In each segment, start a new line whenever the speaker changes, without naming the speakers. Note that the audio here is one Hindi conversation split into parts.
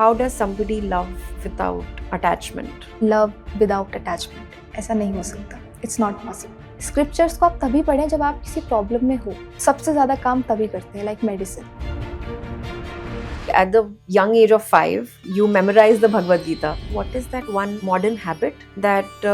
how does somebody love without attachment?
Love without attachment ऐसा नहीं हो सकता. It's not possible. स्क्रिप्चर्स को आप तभी पढ़ें जब आप किसी प्रॉब्लम में हो. सबसे ज़्यादा काम तभी करते हैं, like medicine.
At the young age of 5, you memorize the Bhagavad Gita. What is that one modern habit that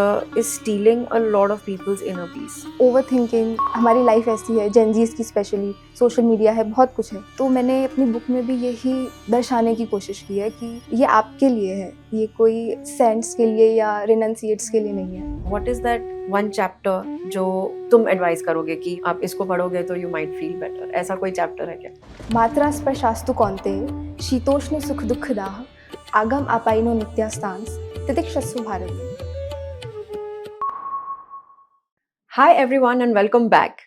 is stealing a lot of people's inner peace?
Over thinking. हमारी लाइफ ऐसी है, जेनजीज की स्पेशली. सोशल मीडिया है, बहुत कुछ है. तो मैंने अपनी बुक में भी यही दर्शाने की कोशिश की है कि ये आपके लिए है, ये कोई सेंट्स के लिए या रिनंसिएट्स के लिए नहीं है.
What is that one chapter जो तुम एडवाइस करोगे कि आप इसको पढ़ोगे तो you might feel better? ऐसा कोई चैप्टर है क्या?
मात्रा स्पर्शास्तु कौन्ते शीतोष्ण सुख दुःखदाः आगम आपाइनो नित्यास्तांस तितिक्षस्व Bharat.
Hi everyone and welcome back.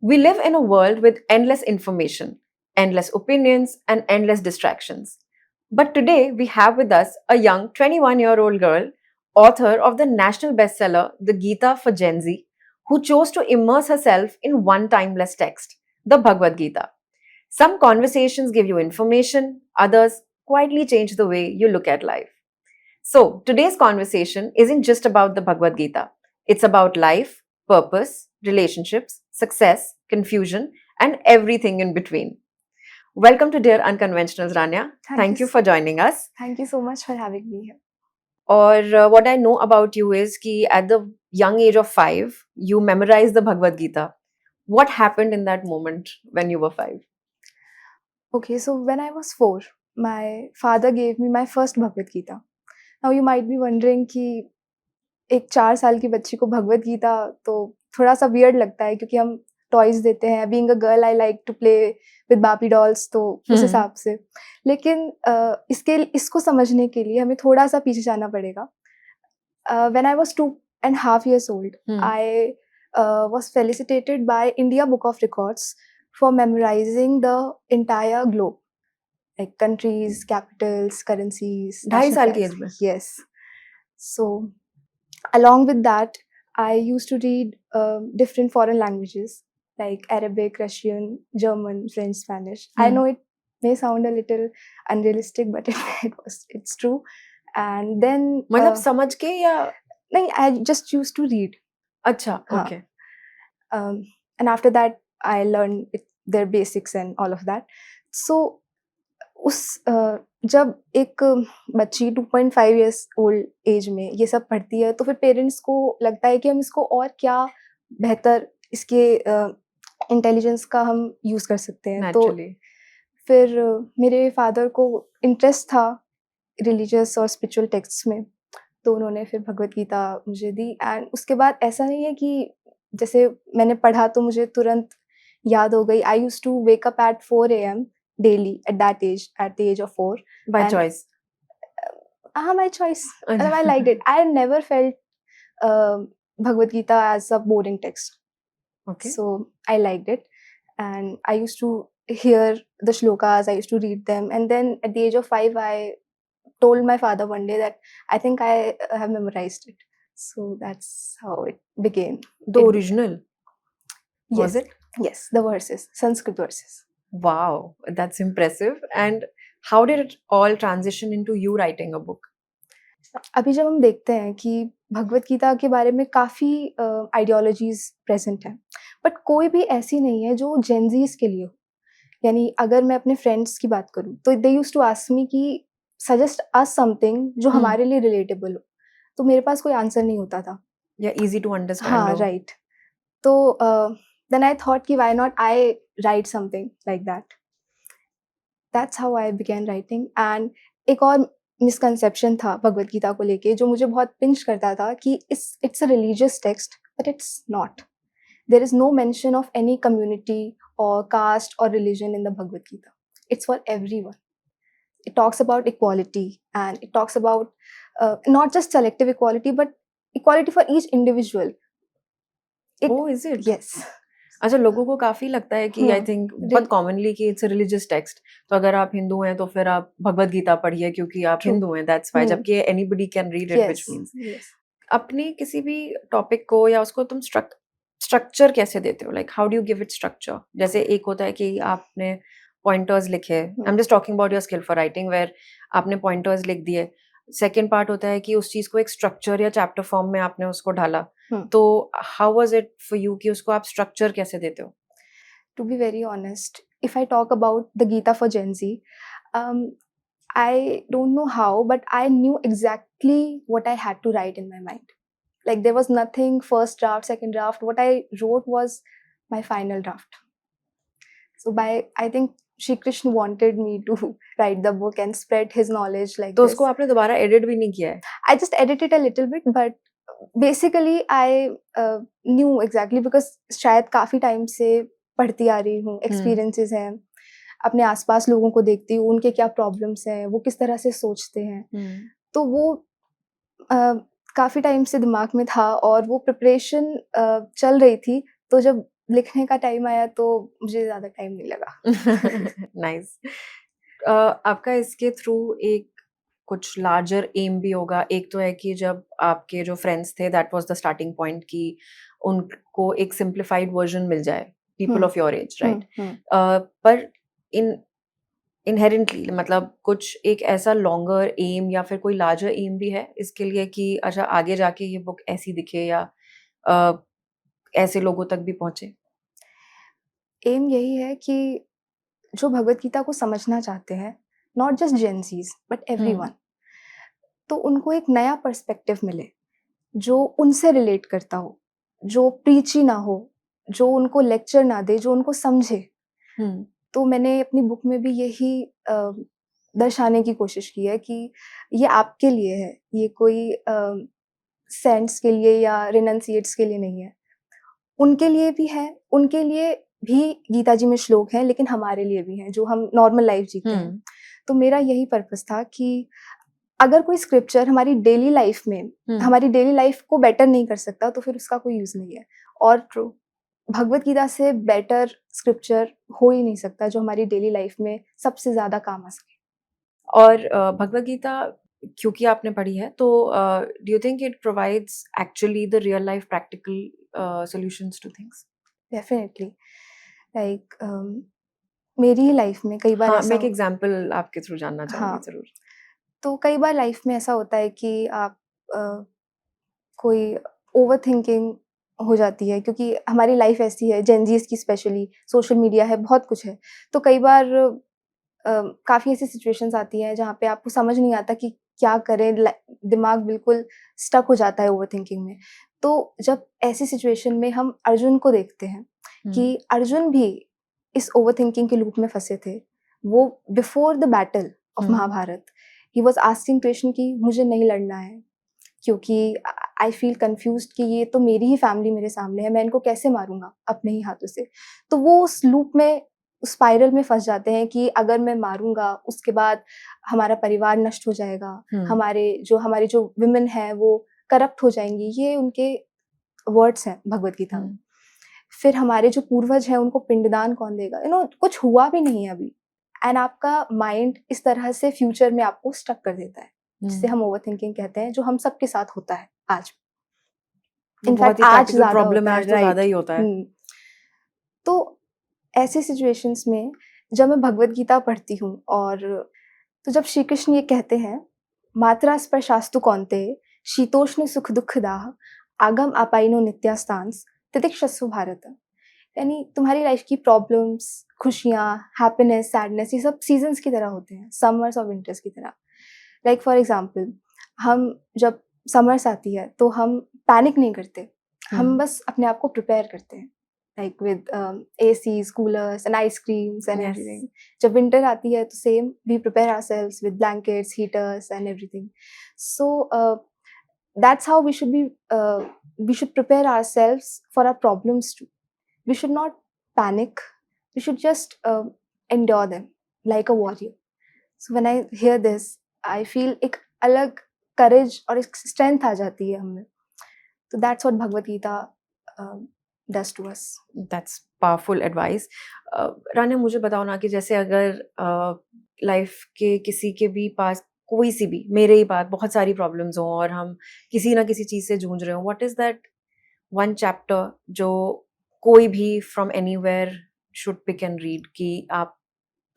We live in a world with endless information, endless opinions and endless distractions. But today we have with us a young 21-year-old girl, author of the national bestseller The Gita for Gen Z, who chose to immerse herself in one timeless text, the Bhagavad Gita. Some conversations give you information, others quietly change the way you look at life. So, today's conversation isn't just about the Bhagavad Gita. It's about life, purpose, relationships, success, confusion, and everything in between. Welcome to Dear Unconventionals, Rania. Thank you for joining us.
Thank you so much for having me here.
Or what I know about you is that at the young age of 5, you memorized the Bhagavad Gita. What happened in that moment when you were 5?
Okay, so when I was 4, my father gave me my first Bhagavad Gita. Now you might be wondering कि एक 4 साल की बच्ची को भगवद गीता तो थोड़ा सा वियर्ड लगता है क्योंकि हम टॉयज देते हैं. Being a girl I like to play with Barbie dolls, तो उस हिसाब से. लेकिन इसको समझने के लिए हमें थोड़ा सा पीछे जाना पड़ेगा. When I was 2.5 years old, I was felicitated by India Book of Records for memorizing the entire globe, like countries, capitals, currencies.
2.5 साल की एज में?
Yes. So along with that, I used to read different foreign languages like Arabic, Russian, German, French, Spanish. I know it may sound a little unrealistic, but it's true. And then
मतलब समझ के या
नहीं, I just used to read.
अच्छा, okay.
And after that, I learned their basics and all of that. So जब एक बच्ची 2.5 years old एज में ये सब पढ़ती है तो फिर पेरेंट्स को लगता है कि हम इसको और क्या बेहतर इसके इंटेलिजेंस का हम यूज़ कर सकते हैं.
Naturally.
तो फिर मेरे फादर को इंटरेस्ट था रिलीजियस और स्पिरिचुअल टेक्स्ट्स में, तो उन्होंने फिर भगवद गीता मुझे दी. एंड उसके बाद ऐसा नहीं है कि जैसे मैंने पढ़ा तो मुझे तुरंत याद हो गई. I used to wake up at 4 AM daily at that age, at the age of 4.
By choice?
My choice. I liked it. I never felt Bhagavad Gita as a boring text.
Okay.
So I liked it, and I used to hear the shlokas. I used to read them, and then at the age of 5, I told my father one day that I think I have memorized it. So that's how it began.
The original?
Yes.
Was it?
Yes, the verses, Sanskrit verses.
Wow, that's impressive. And how did it all transition into you writing a book?
अभी जब हम देखते हैं कि भगवद गीता के बारे में काफ़ी आइडियोलॉजीज प्रेजेंट हैं, बट कोई भी ऐसी नहीं है जो जेनजीज के लिए हो. यानी अगर मैं अपने फ्रेंड्स की बात करूँ तो they used to ask me कि सजेस्ट अस समथिंग जो हमारे लिए रिलेटेबल हो, तो मेरे पास कोई आंसर नहीं होता था.
या इजी टू अंडरस्टैंड.
हाँ, राइट. तो देन आई थॉट कि why not I right something like that. That's how I began writing. And एक और मिसकंसेप्शन था भगवद गीता को लेके जो मुझे बहुत पिंच करता था कि it's a religious text, but it's not. There is no mention of any community or caste or religion in the Bhagavad Gita. It's for everyone. It talks about equality, and it talks about not just selective equality, but equality for each individual.
Oh, is it?
Yes.
अच्छा, लोगों को काफी लगता है कि आई थिंक बहुत कॉमनली कि इट्स अ रिलीजियस टेक्स्ट, तो अगर आप हिंदू हैं तो फिर आप भगवद गीता पढ़िए क्योंकि आप हिंदू हैं, दैट्स व्हाई. जबकि anybody can read it, which means अपने किसी भी टॉपिक को या उसको तुम स्ट्रक्चर कैसे देते हो? Like how do you give it structure? जैसे एक होता है कि आपने पॉइंटर्स लिखे, I am just talking about your skill for writing, where आपने पॉइंटर्स लिख दिए। सेकंड पार्ट होता है कि उस चीज को एक स्ट्रक्चर या चैप्टर फॉर्म में आपने उसको डाला, तो how was it for you कि उसको आप स्ट्रक्चर कैसे देते हो?
To be very honest, if I talk about the Gita for Gen Z, I don't know how, but I knew exactly what I had to write in my mind. Like there was nothing first draft, second draft. What I wrote was my final draft. So I think Shri Krishna wanted me to write the book and spread his knowledge like
तो
this.
उसको आपने दोबारा एडिट भी नहीं किया है?
I just edited a little bit, but basically I knew exactly because शायद काफी टाइम से पढ़ती आ रही हूँ, experiences हैं, अपने आसपास लोगों को देखती हूँ, उनके क्या प्रॉब्लम्स हैं, वो किस तरह से सोचते हैं, तो वो काफी टाइम से दिमाग में था और वो प्रिपरेशन चल रही थी, तो जब लिखने का टाइम आया तो मुझे ज्यादा टाइम नहीं लगा।
नाइस। आपका इसके थ्रू एक कुछ लार्जर एम भी होगा। एक तो है कि जब आपके जो फ्रेंड्स थे that was the starting point कि उनको एक सिंप्लीफाइड वर्जन मिल जाए, people of your age, right? पर इन इनहेरेंटली मतलब कुछ एक ऐसा लॉन्गर एम या फिर कोई लार्जर एम भी है इसके लिए कि अच्छा आगे जाके ये बुक ऐसी दिखे या अ, ऐसे लोगों तक भी पहुंचे?
एम यही है कि जो भगवत गीता को समझना चाहते हैं, नॉट जस्ट जेंसीज बट एवरीवन, तो उनको एक नया पर्सपेक्टिव मिले जो उनसे रिलेट करता हो, जो प्रीची ना हो, जो उनको लेक्चर ना दे, जो उनको समझे। तो मैंने अपनी बुक में भी यही दर्शाने की कोशिश की है कि ये आपके लिए है, ये कोई सेंट्स के लिए या रिनंसिएट्स के लिए नहीं है, उनके लिए भी है, उनके लिए भी गीता जी में श्लोक हैं, लेकिन हमारे लिए भी हैं जो हम नॉर्मल लाइफ जीते हैं। तो मेरा यही पर्पस था कि अगर कोई स्क्रिप्चर हमारी डेली लाइफ में हमारी डेली लाइफ को बेटर नहीं कर सकता तो फिर उसका कोई यूज नहीं है। और ट्रू, भगवत गीता से बेटर स्क्रिप्चर हो ही नहीं सकता जो हमारी डेली लाइफ में सबसे ज्यादा काम आ सके।
और भगवद गीता क्योंकि आपने पढ़ी है तो do you think it provides actually the real life practical solutions two things?
Definitely, like मेरी ही लाइफ में कई बार
हाँ,
ऐसा
मैं एक एग्जांपल आपके थ्रू जानना चाहूंगी
हाँ,
जरूर।
तो कई बार लाइफ में ऐसा होता है कि आप कोई ओवरथिंकिंग हो जाती है क्योंकि हमारी लाइफ ऐसी है, जेन ज़ीज़ की स्पेशली, सोशल मीडिया है, बहुत कुछ है। तो कई बार काफ़ी ऐसी सिचुएशंस आती हैं जहाँ पे आपको समझ नहीं आता कि क्या करें, दिमाग बिल्कुल स्टक हो जाता है ओवरथिंकिंग में। तो जब ऐसी सिचुएशन में हम अर्जुन को देखते हैं कि अर्जुन भी इस ओवरथिंकिंग के लूप में फंसे थे। वो before the battle of Mahabharata ही वाज आस्किंग कृष्ण कि मुझे नहीं लड़ना है क्योंकि आई फील कंफ्यूज्ड कि ये तो मेरी ही फैमिली मेरे सामने है, मैं इनको कैसे मारूंगा अपने ही हाथों से। तो वो उस लूप में, उस स्पाइरल में फंस जाते हैं कि अगर मैं मारूंगा उसके बाद हमारा परिवार नष्ट हो जाएगा, हमारी जो विमेन है वो करप्ट हो जाएंगी। ये उनके वर्ड्स हैं भगवत गीता में। फिर हमारे जो पूर्वज हैं उनको पिंडदान कौन देगा, कुछ हुआ भी नहीं है अभी, एंड आपका माइंड इस तरह से फ्यूचर में आपको स्टक कर देता है, जिसे हम ओवरथिंकिंग कहते हैं, जो हम सबके साथ होता है आज। इनफैक्ट आज ज्यादा होता है,
ज्यादा ही होता है।
तो ऐसे सिचुएशंस में जब मैं भगवत गीता पढ़ती हूँ और तो जब श्री कृष्ण ये कहते हैं, मात्रा स्पर्शास्तु कौन्ते शीतोष्ण सुख दुख दाह आगम आपाइनो नित्यास्तांस तितिक्षस्व भारत, यानी तुम्हारी लाइफ की प्रॉब्लम्स, खुशियाँ, हैप्पीनेस, सैडनेस, ये सब सीजन्स की तरह होते हैं, समर्स और विंटर्स की तरह। लाइक फॉर एग्जाम्पल, हम जब समर्स आती है तो हम पैनिक नहीं करते, हम बस अपने आप को प्रिपेयर करते हैं, like with ACs, coolers and ice creams and everything. जब विंटर आती है तो same, we prepare ourselves with blankets, heaters and everything. So that's how we should prepare ourselves for our problems too. We should not panic, we should just endure them like a warrior. So when I hear this, I feel एक अलग courage और एक strength आ जाती है हमें। तो that's what Bhagavad Gita does to us.
That's powerful advice. राने मुझे बताओ ना कि जैसे अगर लाइफ के किसी के भी पास कोई सी भी, मेरे ही पास बहुत सारी प्रॉब्लम्स हो और हम किसी ना किसी चीज से जूझ रहे हो, what is that one chapter जो कोई भी from anywhere should pick and read कि आप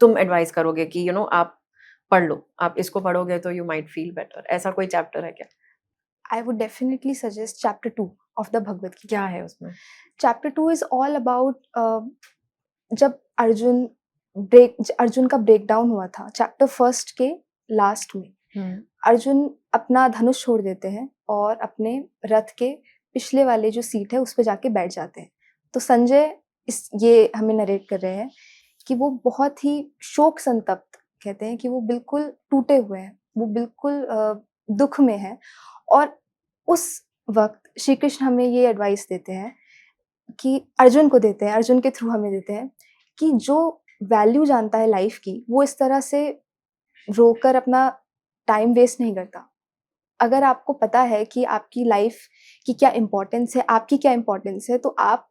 तुम एडवाइस करोगे कि आप पढ़ लो, आप इसको पढ़ोगे तो यू माइट फील बेटर, ऐसा कोई चैप्टर है क्या?
I would definitely suggest chapter 2 of the Bhagavad Gita.
क्या है उसमें?
Chapter 2 is all about जब अर्जुन का ब्रेकडाउन हुआ था चैप्टर फर्स्ट के लास्ट में। अर्जुन अपना धनुष छोड़ देते हैं और अपने रथ के पिछले वाले जो सीट है उस पे जाके बैठ जाते हैं। तो संजय ये हमें नरेट कर रहे हैं कि वो बहुत ही शोक संतप्त, कहते हैं कि वो बिल्कुल टूटे हुए हैं, वो बिल्कुल दुख में है। और उस वक्त श्री कृष्ण हमें ये एडवाइस देते हैं कि अर्जुन को देते हैं, अर्जुन के थ्रू हमें देते हैं कि जो वैल्यू जानता है लाइफ की, वो इस तरह से रोकर अपना टाइम वेस्ट नहीं करता। अगर आपको पता है कि आपकी लाइफ की क्या इम्पोर्टेंस है, आपकी क्या इम्पोर्टेंस है, तो आप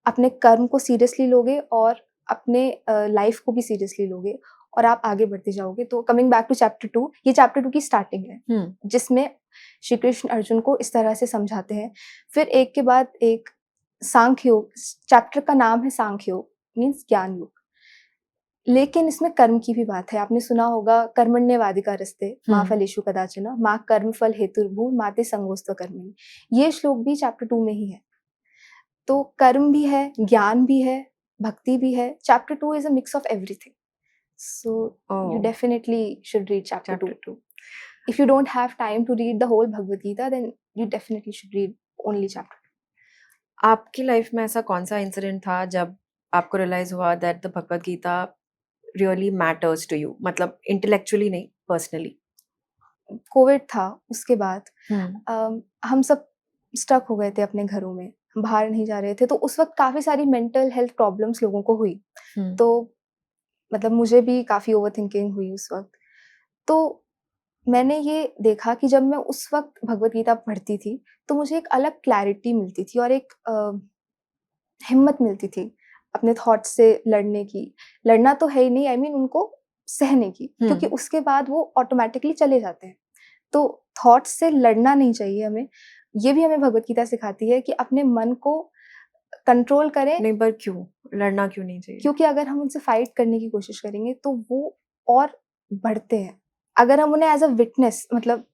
अपने कर्म को सीरियसली लोगे और अपने लाइफ को भी सीरियसली लोगे और आप आगे बढ़ते जाओगे। तो कमिंग बैक टू चैप्टर 2, ये चैप्टर 2 की स्टार्टिंग है जिसमें श्री कृष्ण अर्जुन को इस तरह से समझाते हैं। फिर एक के बाद एक सांख्य योग, चैप्टर का नाम है सांख्य योग, मीन्स ज्ञान योग। लेकिन इसमें कर्म की भी बात है। आपने सुना होगा कर्मण्येवाधिकारस्ते मा फलेषु कदाचन मा कर्मफल हेतुर्भूः माते संगोऽस्त्व कर्मणि। ये श्लोक भी चैप्टर 2 में ही है। तो कर्म भी है, ज्ञान भी है, भक्ति भी है। Chapter 2 is a mix of everything. So you definitely should read chapter 2. If you don't have time to read the whole Bhagavad Gita, then you definitely should read only chapter 2.
आपकी लाइफ में ऐसा कौन सा इंसिडेंट था जब आपको रियलाइज हुआ that the Bhagavad Gita really matters to you, मतलब इंटेलेक्चुअली नहीं, पर्सनली?
कोविड था, उसके बाद हम सब स्टक हो गए थे अपने घरों में, बाहर नहीं जा रहे थे। तो उस वक्त काफी सारी मेंटल हेल्थ प्रॉब्लम्स लोगों को हुई। तो मतलब मुझे भी काफी ओवरथिंकिंग हुई उस वक्त। तो मैंने ये देखा कि जब मैं उस वक्त भगवद गीता पढ़ती थी तो मुझे एक अलग क्लैरिटी मिलती थी और एक हिम्मत मिलती थी अपने थॉट्स से लड़ने की। लड़ना तो है ही नहीं, आई मीन उनको सहने की, क्योंकि उसके बाद वो ऑटोमेटिकली चले जाते हैं। तो थॉट्स से लड़ना नहीं चाहिए हमें। ये भी हमें भगवद गीता सिखाती है कि अपने मन को कंट्रोल करें।
नहीं, पर क्यों लड़ना क्यों नहीं चाहिए?
क्योंकि अगर हम उनसे फाइट करने की कोशिश करेंगे तो वो और बढ़ते हैं। अगर हम उन्हें एज अ विटनेस, मतलब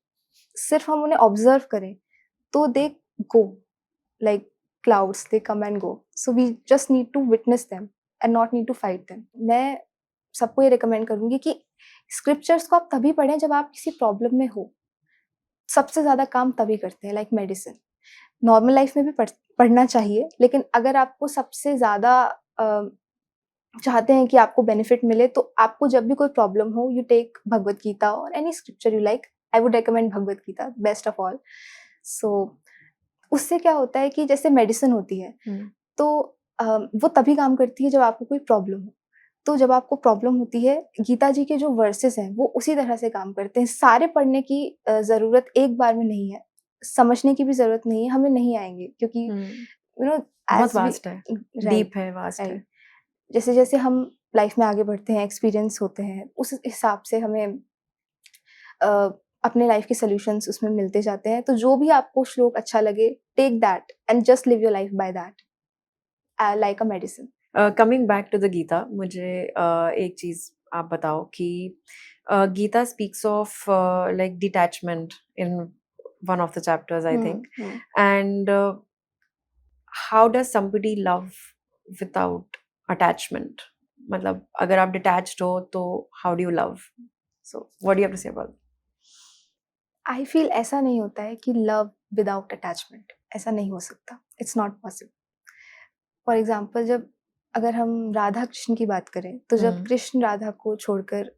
सिर्फ हम उन्हें ऑब्जर्व करें, तो they go like clouds, they come and go. So we just need to witness them and not need to fight them. मैं सबको ये रिकमेंड करूंगी कि स्क्रिप्चर्स को आप तभी पढ़ें जब आप किसी प्रॉब्लम में हो। सबसे ज्यादा काम तभी करते हैं, लाइक मेडिसिन। नॉर्मल लाइफ में भी पढ़ना चाहिए, लेकिन अगर आपको सबसे ज्यादा चाहते हैं कि आपको बेनिफिट मिले, तो आपको जब भी कोई प्रॉब्लम हो, यू टेक भगवद गीता और any scripture you like. I would recommend Bhagavad Gita best of all. So उससे क्या होता है कि जैसे मेडिसिन होती है, तो वो तभी काम करती है जब आपको कोई प्रॉब्लम हो। तो जब आपको प्रॉब्लम होती है, गीता जी के जो वर्सेस हैं वो उसी तरह से काम करते हैं। सारे पढ़ने की जरूरत एक बार में नहीं है, समझने की भी जरूरत नहीं है, हमें नहीं आएंगे क्योंकि यू नो
बहुत वास्ट है, डीप है, वास्ट है।
जैसे जैसे हम लाइफ में आगे बढ़ते हैं, एक्सपीरियंस होते हैं, उस हिसाब से हमें अपने लाइफ के सॉल्यूशंस उसमें मिलते जाते हैं। तो जो भी आपको श्लोक अच्छा लगे, take that and just live your life by that like a medicine.
Coming back to the Gita, मुझे एक चीज आप बताओ कि Gita speaks of like detachment in one of the chapters, I think, and how does somebody love without attachment? मतलब अगर आप डिटैच्ड हो तो how do you love? So what do you have to say about?
I feel ऐसा नहीं होता है कि लव विदाउट अटैचमेंट, ऐसा नहीं हो सकता। It's not possible. For example, जब अगर हम राधा कृष्ण की बात करें, तो जब कृष्ण राधा को छोड़कर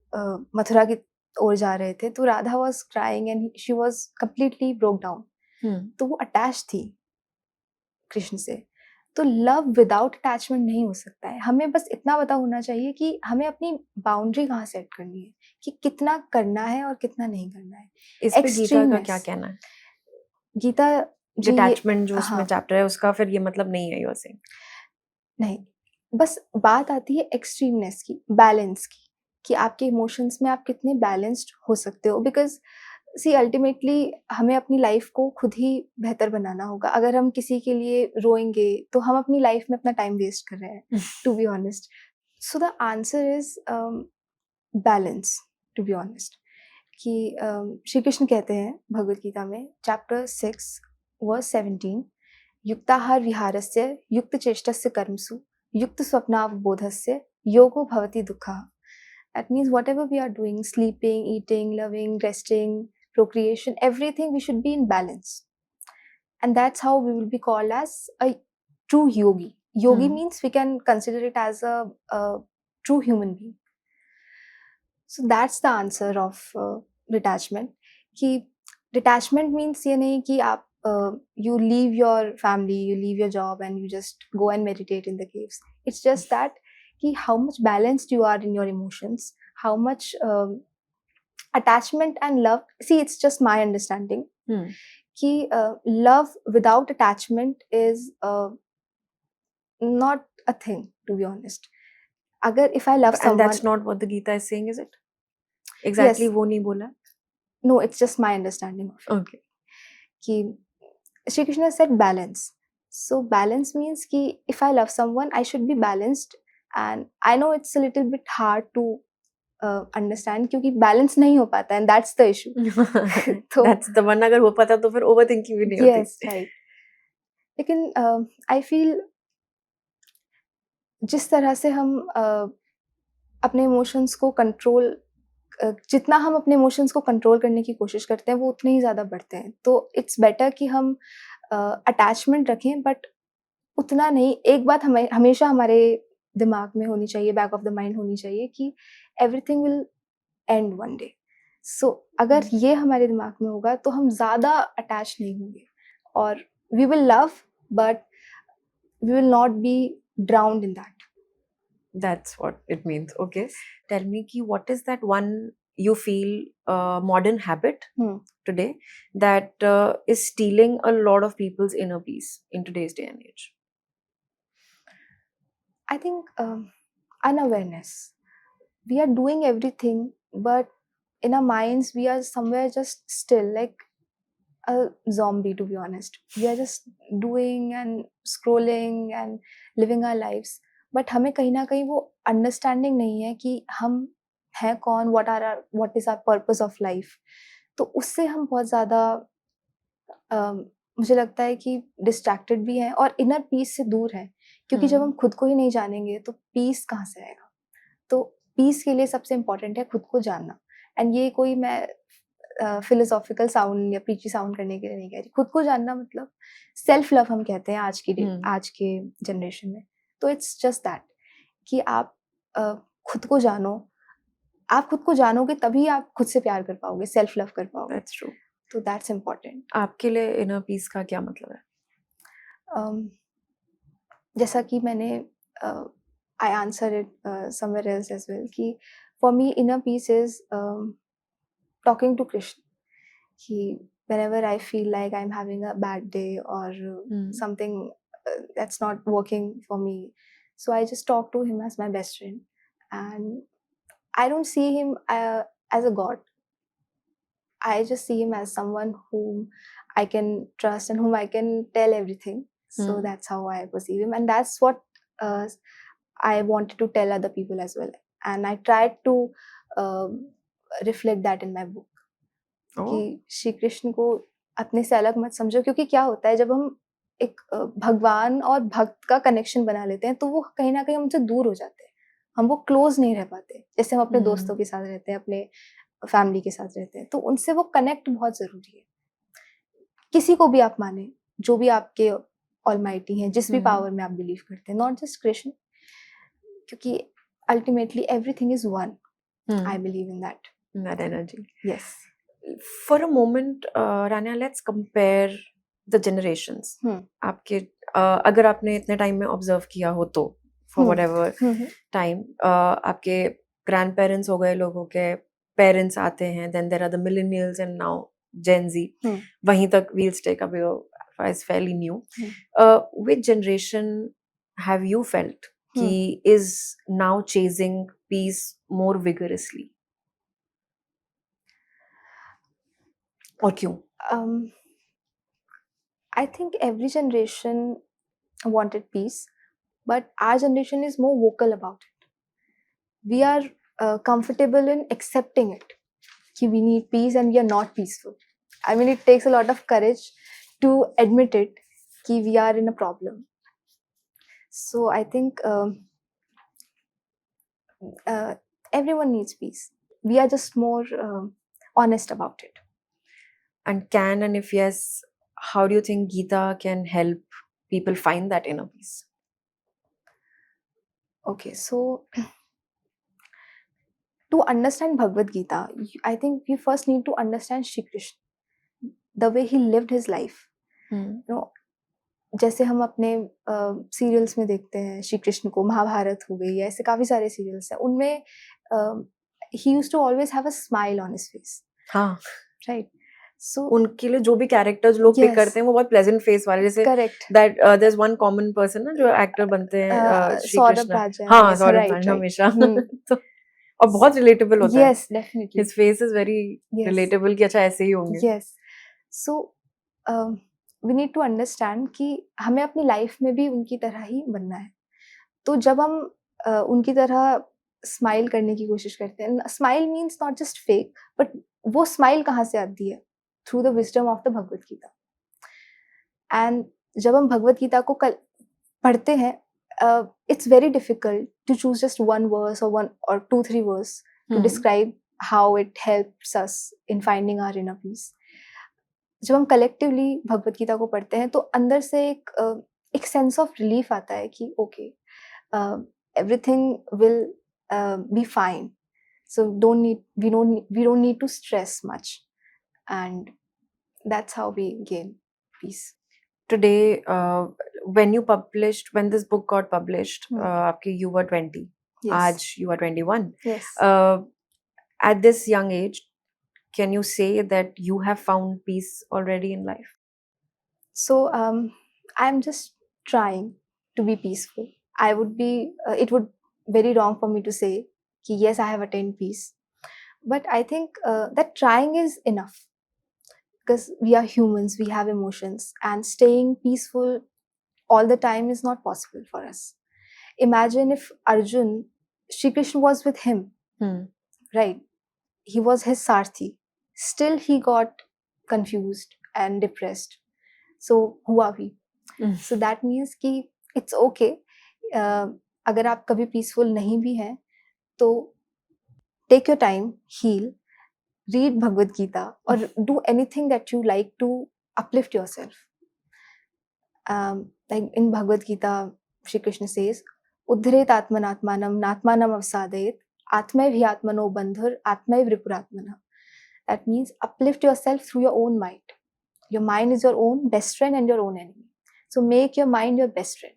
मथुरा की ओर जा रहे थे, तो Radha was crying and she was completely broke down. तो वो अटैच थी कृष्ण से। तो लव विदाउट अटैचमेंट नहीं हो सकता है। हमें बस इतना पता होना चाहिए कि हमें अपनी बाउंड्री कहाँ सेट करनी है, कि कितना करना है और कितना नहीं करना है।
इस पे गीता का क्या कहना है?
गीता
डिटैचमेंट जो उसमें चैप्टर है उसका फिर ये मतलब नहीं है यू आर सेइंग?
नहीं, बस बात आती है एक्सट्रीमनेस की, बैलेंस की, कि आपके इमोशंस में आप कितने बैलेंस्ड हो सकते हो। बिकॉज सी अल्टीमेटली हमें अपनी लाइफ को खुद ही बेहतर बनाना होगा। अगर हम किसी के लिए रोएंगे तो हम अपनी लाइफ में अपना टाइम वेस्ट कर रहे हैं, to be honest. So the answer is balance, to be honest. कि श्री कृष्ण कहते हैं भगवद गीता में चैप्टर 6 वर्स 17, युक्ताहार विहारस्य युक्त चेष्टस्य कर्मसु युक्त स्वप्नावबोधस्य योगो भवति दुःखः. That means whatever we are doing, sleeping, eating, loving, resting, procreation, everything, we should be in balance. And that's how we will be called as a true yogi. Yogi means we can consider it as a true human being. So that's the answer of detachment. कि detachment means ये नहीं कि आप you leave your family, you leave your job and you just go and meditate in the caves. It's just that कि how much balanced you are in your emotions, how much attachment and love. See, it's just my understanding. कि love without attachment is not a thing, to be honest. अगर if I love
And
someone,
that's not what the Gita is saying, is it? Exactly,
Yes.
वो नहीं बोला.
no, it's just my understanding of it.
Okay.
कि Shri Krishna said balance. So balance means कि if I love someone, I should be balanced. And I know it's a little bit hard to understand क्योंकि balance नहीं हो पाता, and that's the issue. तो
That's the one. अगर हो पाता तो फिर overthinking भी नहीं होती.
yes, right. लेकिन I feel जिस तरह से हम अपने इमोशंस को कंट्रोल जितना हम अपने इमोशंस को कंट्रोल करने की कोशिश करते हैं वो उतने ही ज़्यादा बढ़ते हैं. तो इट्स बेटर कि हम अटैचमेंट रखें, बट उतना नहीं. एक बात हमें हमेशा हमारे दिमाग में होनी चाहिए, बैक ऑफ द माइंड होनी चाहिए कि everything will end one day. So अगर ये हमारे दिमाग में होगा तो हम ज़्यादा अटैच नहीं होंगे, और we will love but we will not be drowned in that.
That's what it means. Okay. Tell me, ki, what is that one you feel modern habit today that is stealing a lot of people's inner peace in today's day and age?
I think unawareness. We are doing everything, but in our minds, we are somewhere just still, like a zombie, to be honest. We are just doing and scrolling and living our lives. But हमें कहीं ना कहीं वो अंडरस्टैंडिंग नहीं है कि हम हैं कौन, what is our purpose of life. तो उससे हम बहुत ज़्यादा मुझे लगता है कि डिस्ट्रैक्टेड भी हैं और इनर पीस से दूर हैं, क्योंकि जब हम खुद को ही नहीं जानेंगे तो पीस कहाँ से आएगा. तो पीस के लिए सबसे इम्पोर्टेंट है खुद को जानना. एंड ये कोई मैं फिलोसॉफिकल साउंड या प्रीची साउंड करने के लिए नहीं कह रही. खुद को जानना मतलब सेल्फ लव हम कहते हैं आज के जनरेशन में. तो इट्स जस्ट दैट कि आप खुद को जानो. आप खुद को जानोगे तभी आप खुद से प्यार कर पाओगे, सेल्फ लव कर पाओगे.
That's true.
तो दैट्स इम्पोर्टेंट.
आपके लिए इनर पीस का क्या मतलब है?
जैसा कि मैंने I answer it somewhere else as well कि for me inner peace is talking to Krishna. Whenever I feel like I'm having a bad day or something that's not working for me, so I just talk to him as my best friend. And I don't see him as a god. I just see him as someone whom I can trust and whom I can tell everything. So that's how I perceive him. And that's what I wanted to tell other people as well. And I tried to reflect that in my book. कि श्री कृष्ण को अपने से अलग मत समझो, क्योंकि क्या होता है जब हम एक भगवान और भक्त का कनेक्शन बना लेते हैं तो वो कहीं ना कहीं हमसे दूर हो जाते हैं. हम वो क्लोज नहीं रह पाते जैसे हम अपने दोस्तों के साथ रहते हैं, अपने फैमिली के साथ रहते हैं. तो उनसे वो कनेक्ट बहुत जरूरी है. किसी को भी आप माने, जो भी आपके ऑलमाइटी हैं, जिस भी पावर में आप बिलीव करते हैं, नॉट जस्ट कृष्ण, क्योंकि ultimately everything is one. I believe in that
energy.
Yes.
For a moment, Rania, let's compare the generations. आपके अगर आपने इतने टाइम में ऑब्जर्व किया हो तो for whatever time, आपके ग्रैंड पेरेंट्स हो गए, लोगों के पेरेंट्स आते हैं, then there are the millennials and now Gen Z. वहीं तक we'll take up your is fairly new. Which generation have you felt कि is now chasing peace more vigorously? और क्यों?
I think every generation wanted peace, but our generation is more vocal about it. we are comfortable in accepting it. Ki we need peace and we are not peaceful. I mean, it takes a lot of courage to admit it. Ki we are in a problem. So I think everyone needs peace. We are just more honest about it.
And can, and if yes, how do you think Gita can help people find that inner peace?
Okay, so to understand Bhagavad Gita, I think we first need to understand Shri Krishna, the way he lived his life.
Hmm.
You know, जैसे हम अपने सीरियल्स में देखते हैं श्री कृष्ण को, महाभारत हो गई या ऐसे काफी सारे सीरियल्स हैं, उनमें ही used to always have a smile on his face,
हाँ,
राइट? सो
उनके लिए जो भी कैरेक्टर्स लोग पिक
Yes.
करते हैं वो बहुत प्लेजेंट फेस वाले, जैसे
correct
that there is one common person ना जो एक्टर बनते हैं श्री
सौरभ
कृष्ण.
राजन,
हाँ,
yes,
सौरभ
right,
राजन
right.
हमेशा.
Hmm.
तो और बहुत रिलेटेबल होता है.
Yes, definitely.
His face is very
Yes.
Relatable कि अच्छा ऐसे ही होंगे.
Yes. So, we need to understand कि हमें अपनी लाइफ में भी उनकी तरह ही बनना है. तो जब हम उनकी तरह स्माइल करने की कोशिश करते हैं, smile means not just fake, but वो स्माइल कहाँ से आती है? Through the wisdom of the Bhagavad Gita. And जब हम भगवत गीता को पढ़ते हैं, it's very difficult to choose just one verse or one or 2-3 verse to
Hmm.
describe how it helps us in finding our inner peace. जब हम collectively भगवत गीता को पढ़ते हैं तो अंदर से एक sense of relief आता है कि okay, everything will be fine. So we don't need to stress much, and that's how we gain peace.
Today, when this book got published,
Hmm.
आपकी you were 20.
Yes.
आज you are 21.
Yes.
At this young age, can you say that you have found peace already in life?
So I'm just trying to be peaceful. It would very wrong for me to say ki yes, I have attained peace, but I think that trying is enough, because we are humans, we have emotions, and staying peaceful all the time is not possible for us. Imagine if Arjun, Shri Krishna was with him,
Hmm.
right? He was his sarthi. Still he got confused and depressed. So who are we?
Hmm.
So that means कि it's okay. अगर आप कभी peaceful नहीं भी हैं तो take your time, heal, read Bhagavad Gita, or do anything that you like to uplift yourself. Like in Bhagavad Gita, Shri Krishna says, Uddharet atmanatmanam natmanam avsadayet atmaiv hi atmano bandhur atmaiv ripuratmana. That means uplift yourself through your own mind. Your mind is your own best friend and your own enemy. So make your mind your best friend.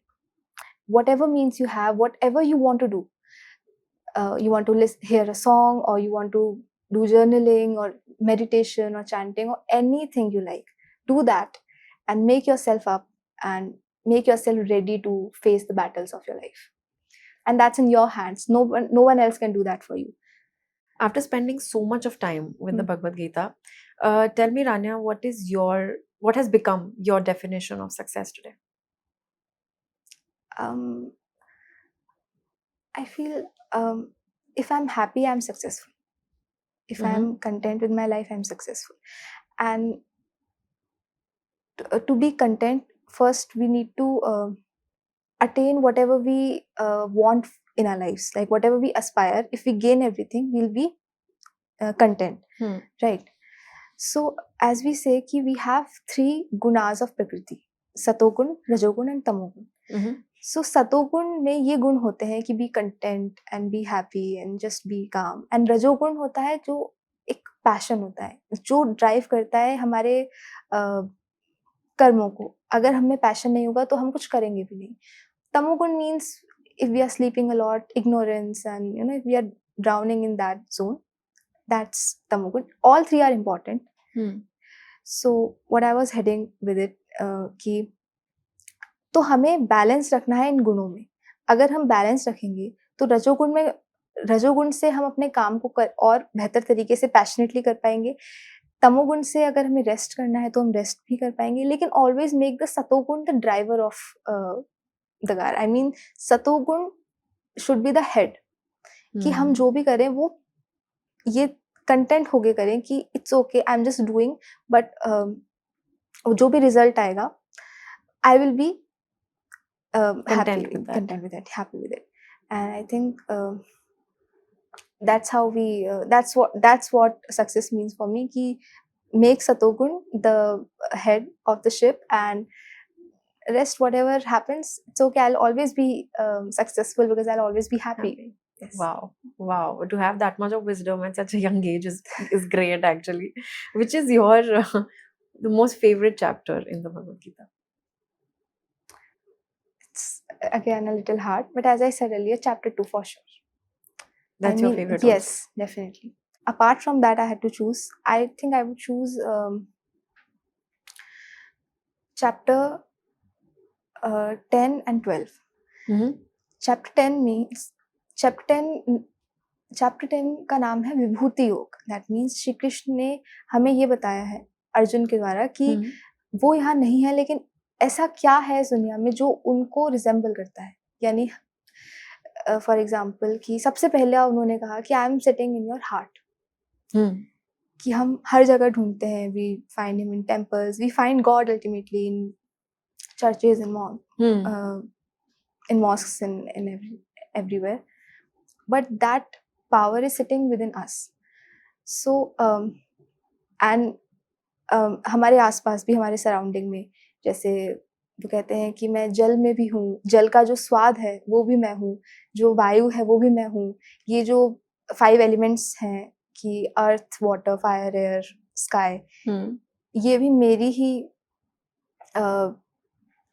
Whatever means you have, whatever you want to do, you want to hear a song, or you want to do journaling or meditation or chanting or anything you like, do that and make yourself up and make yourself ready to face the battles of your life. And that's in your hands. No one else can do that for you.
After spending so much of time with the
Hmm.
Bhagavad Gita, tell me, Rania, what has become your definition of success today?
I feel if I'm happy, I'm successful. If I'm content with my life, I'm successful. And to be content, first we need to attain whatever we want in our lives. Like whatever we aspire, if we gain everything, we'll be content,
Hmm.
right? So as we say ki we have 3 gunas of prakriti: satogun, rajogun and tamogun.
Mhm.
So सतोगुण में ये गुण होते हैं कि B content and be happy and just be काम, एंड रजोगुण होता है जो एक पैशन होता है, जो ड्राइव करता है हमारे कर्मों को. अगर हमें पैशन नहीं होगा तो हम कुछ करेंगे भी नहीं. तमोगुण means if we are sleeping a lot, ignorance, and if we are drowning in that zone, that's tamogun. All 3 are important.
Hmm.
So what I was heading with it कि तो हमें बैलेंस रखना है इन गुणों में. अगर हम बैलेंस रखेंगे तो रजोगुण से हम अपने काम को और बेहतर तरीके से पैशनेटली कर पाएंगे. तमोगुण से अगर हमें रेस्ट करना है तो हम रेस्ट भी कर पाएंगे, लेकिन ऑलवेज मेक द सतोगुण the driver of the car. I mean सतोगुण should be the head. कि हम जो भी करें वो ये कंटेंट होके करें कि it's okay, I am just doing, but जो भी रिजल्ट आएगा I will be happy,
Content with that.
content with it, happy with it. And I think that's how we that's what success means for me, ki make Satogun the head of the ship, and rest whatever happens, it's okay, I'll always be successful because I'll always be happy.
Happy.
Yes.
Wow. To have that much of wisdom at such a young age is great, actually. Which is your the most favorite chapter in the Bhagavad Gita?
It's again a little hard, but as I said earlier, chapter 2 for sure.
That's
I
your
mean,
favorite
yes, definitely. Apart from that, I had to choose. I think I would choose chapter 10 and 12.
also?
Chapter 10 means chapter 10 का नाम है विभूति योग. That means श्री कृष्ण ने हमें ये बताया है अर्जुन के द्वारा कि वो यहाँ नहीं है, लेकिन ऐसा क्या है इस दुनिया में जो उनको रिजेंबल करता है. यानी फॉर एग्जाम्पल कि सबसे पहले उन्होंने कहा कि I am sitting in your heart, कि हम हर जगह ढूंढते हैं. We find him in temples, we find God ultimately in churches and in mosques and everywhere, but that power is sitting within us. So and हमारे आसपास भी, हमारे सराउंडिंग में, जैसे वो कहते हैं कि मैं जल में भी हूँ, जल का जो स्वाद है वो भी मैं हूँ, जो वायु है वो भी मैं हूँ. ये जो 5 एलिमेंट्स हैं कि अर्थ, वाटर, फायर, एयर, स्काई, ये भी मेरी ही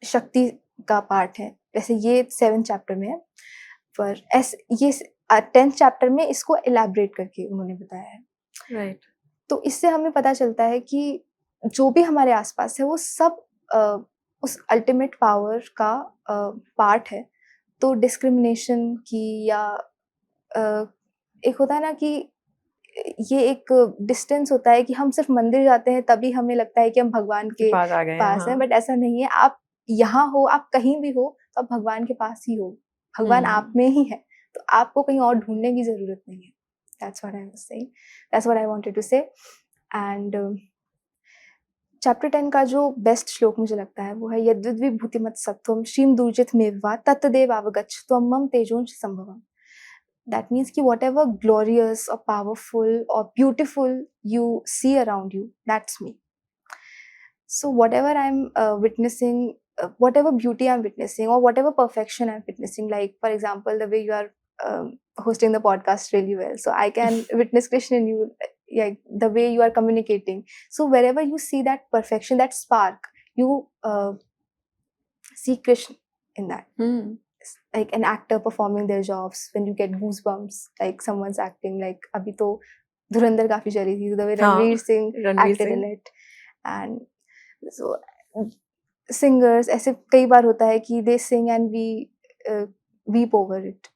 शक्ति का पार्ट है. वैसे ये 7 चैप्टर में है, पर ये 10th चैप्टर में इसको एलैबोरेट करके उन्होंने बताया है.
राइट.
तो इससे हमें पता चलता है कि जो भी हमारे आसपास है वो सब उस अल्टीमेट पावर का पार्ट है. तो डिस्क्रिमिनेशन की या एक होता है ना कि ये एक डिस्टेंस होता है कि हम सिर्फ मंदिर जाते हैं तभी हमें लगता है कि हम भगवान के
पास आ गए
पास हैं, बट ऐसा नहीं है. आप यहाँ हो, आप कहीं भी हो, तो आप भगवान के पास ही हो. भगवान आप में ही है, तो आपको कहीं और ढूंढने की जरूरत नहीं है. That's what I was saying. That's what I wanted to say. And chapter 10 का जो बेस्ट श्लोक मुझे लगता है वो है यद्विभूतिमत् सत्वम श्रीम दुर्जित मेवा तत्तदेव अवगच्छ त्वं मम तेजोंश संभवम. That means कि whatever glorious or powerful or beautiful you see around you, that's me. So whatever I'm witnessing, whatever beauty I'm witnessing, or whatever perfection I'm witnessing, like for example the way you are hosting the podcast really well, so I can witness Krishna in you, like the way you are communicating. So wherever you see that perfection, that spark, you see Krishna in that. Like an actor performing their jobs, when you get goosebumps, like someone's acting, like अभी तो धुरंधर काफी चली थी, the way Ranveer Singh acted in it. And so singers, ऐसे कई बार होता है कि they sing and we weep over it.